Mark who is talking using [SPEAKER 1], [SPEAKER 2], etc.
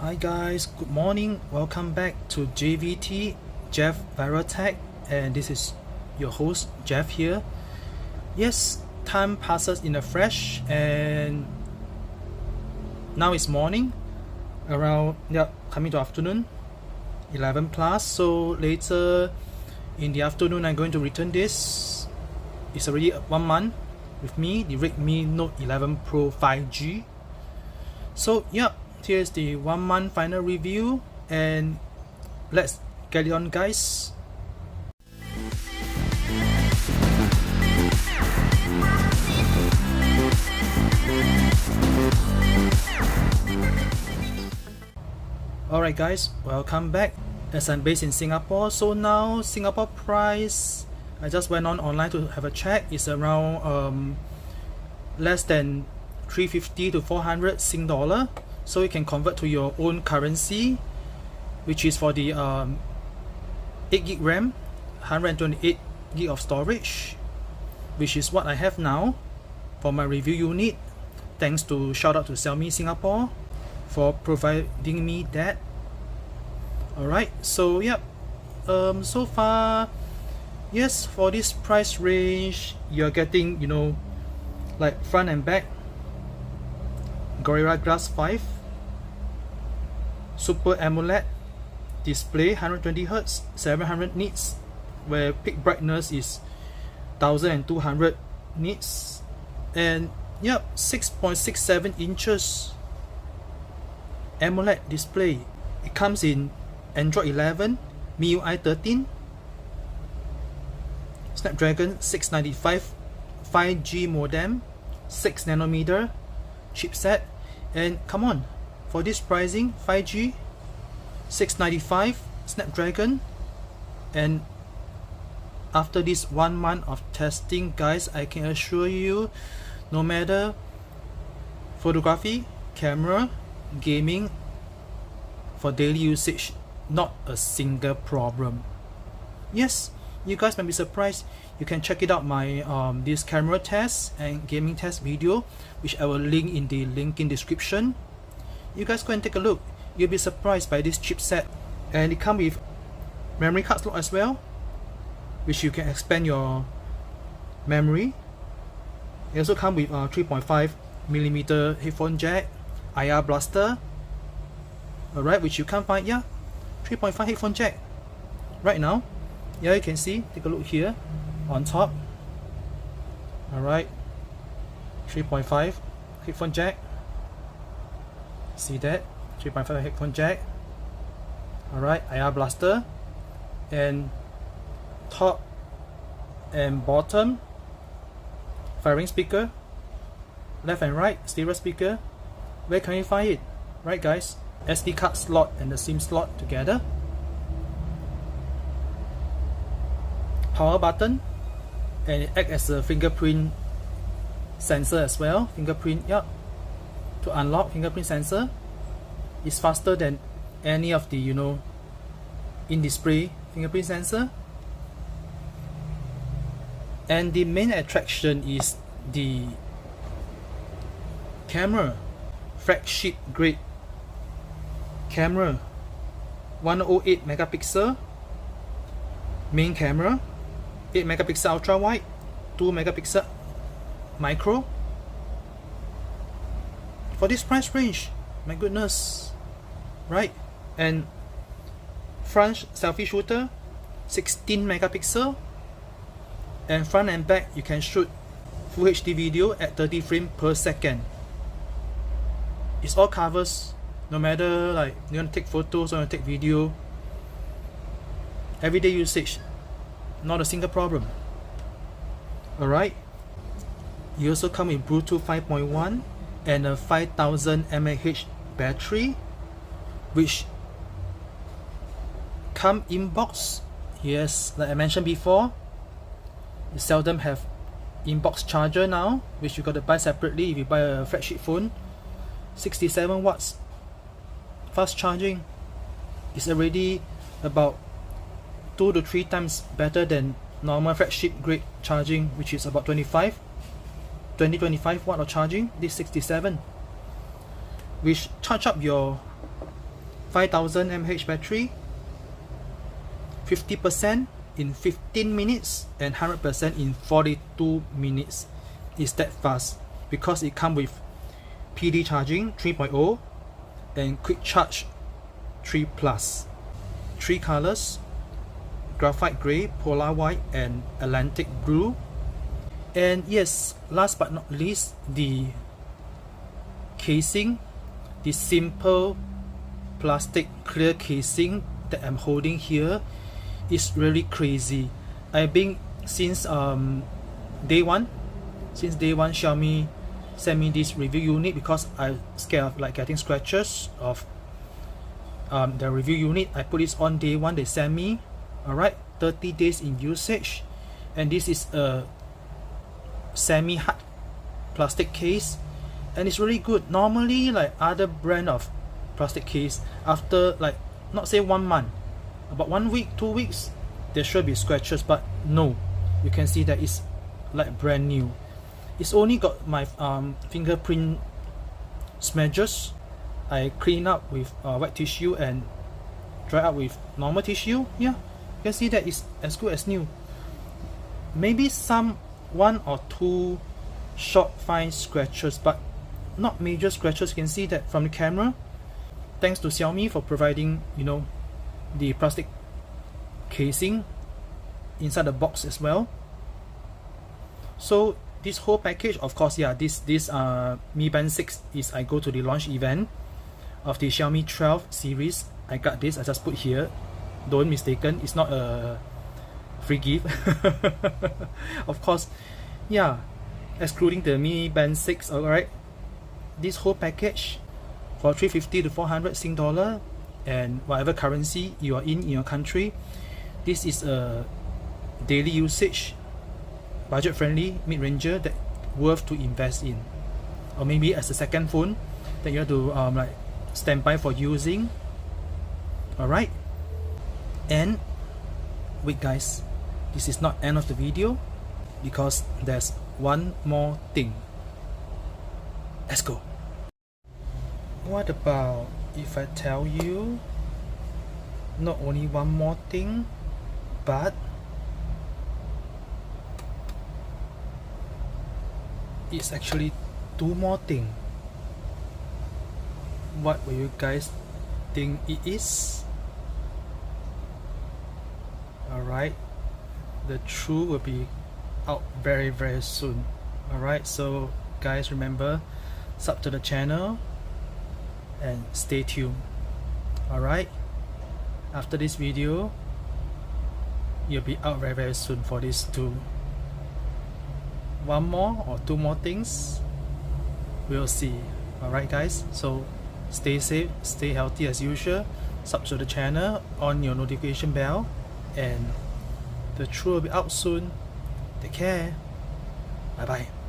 [SPEAKER 1] Hi guys, good morning. Welcome back to JVT, Jeff Viral Tech, and this is your host Jeff here. Yes, time passes in a flash, and now it's morning, around coming to afternoon, 11 plus. So later in the afternoon, I'm going to return this. It's already 1 month with me, the Redmi Note 11 Pro 5G. So here's the 1 month final review, and let's get it on, guys. Alright guys, welcome back. As I'm based in Singapore, so now Singapore price, I just went online to have a check, is around less than 350 to 400 Sing dollar. So you can convert to your own currency, which is for the 8GB RAM, 128GB of storage, which is what I have now for my review unit. Thanks to shout out to Xiaomi Singapore for providing me that. Alright, so so far, yes, for this price range, you're getting, like front and back Gorilla Glass 5 Super AMOLED display, 120Hz, 700 nits, where peak brightness is 1200 nits, and 6.67 inches AMOLED display. It comes in Android 11, MIUI 13, Snapdragon 695 5G modem, 6nm chipset, and come on, for this pricing, 5G, 695 Snapdragon, and after this 1 month of testing, guys, I can assure you, no matter photography, camera, gaming, for daily usage, not a single problem. Yes, you guys might be surprised. You can check it out, my this camera test and gaming test video, which I will link in the link in description. You guys go and take a look. You'll be surprised by this chipset, and it comes with memory card slot as well, which you can expand your memory. It also comes with 3.5mm headphone jack, IR blaster. Alright, which you can't find 3.5 headphone jack right now. You can see, take a look here on top. Alright, 3.5 headphone jack. See that? 3.5 headphone jack. Alright, IR blaster, and top and bottom firing speaker, left and right stereo speaker. Where can you find it? Right guys, SD card slot and the SIM slot together. Power button, and it acts as a fingerprint sensor as well. Fingerprint, to unlock fingerprint sensor. It's faster than any of the in-display fingerprint sensor. And the main attraction is the camera, flagship grade camera, 108 megapixel main camera, 8 megapixel ultra wide, 2 megapixel micro. For this price range, my goodness, right? And front selfie shooter, 16 megapixel, and front and back you can shoot Full HD video at 30 frames per second. It's all covers, no matter like you want to take photos or you want to take video, everyday usage, not a single problem. Alright, you also come with Bluetooth 5.1 and a 5000 mAh battery, which come in box. Yes, like I mentioned before, you seldom have inbox charger now, which you got to buy separately if you buy a flagship phone. 67 watts fast charging is already about 2 to 3 times better than normal flagship grade charging, which is about 25 watt of charging. This 67, which charge up your 5000 mAh battery, 50% in 15 minutes and 100% in 42 minutes. It's that fast because it comes with PD charging 3.0 and quick charge 3 plus. 3 colors: Graphite Gray, Polar White and Atlantic Blue. And yes, last but not least, the casing, the simple plastic clear casing that I'm holding here is really crazy. I've been since day one Xiaomi sent me this review unit because I'm scared of like getting scratches of the review unit. I put this on day one, they sent me. Alright, 30 days in usage, and this is a semi-hard plastic case and it's really good. Normally like other brand of plastic case, after like not say 1 month, about 1 week, 2 weeks, there should be scratches, but no, you can see that it's like brand new. It's only got my fingerprint smudges. I clean up with wet tissue and dry up with normal tissue. Yeah, you can see that it's as good as new. Maybe some 1 or 2 short fine scratches, but not major scratches. You can see that from the camera. Thanks to Xiaomi for providing, you know, the plastic casing inside the box as well. So this whole package, of course, yeah, this Mi Band 6 is I go to the launch event of the Xiaomi 12 series. I got this, I just put here, don't mistaken, it's not a free gift. Of course, yeah, excluding the Mi Band 6. Alright, this whole package for 350 to 400 Sing dollar and whatever currency you are in your country. This is a daily usage, budget friendly mid-ranger that worth to invest in, or maybe as a second phone that you have to like stand by for using. Alright, and wait guys, this is not end of the video because there's one more thing. Let's go. What about if I tell you not only one more thing, but it's actually 2 more things? What will you guys think it is? Alright, the truth will be out very soon. Alright, so guys, remember, sub to the channel and stay tuned. Alright, after this video you'll be out very soon for these 2. 1 more or 2 more things, we'll see. Alright guys, so stay safe, stay healthy as usual, sub to the channel, on your notification bell, and the truth will be out soon. Take care. Bye bye.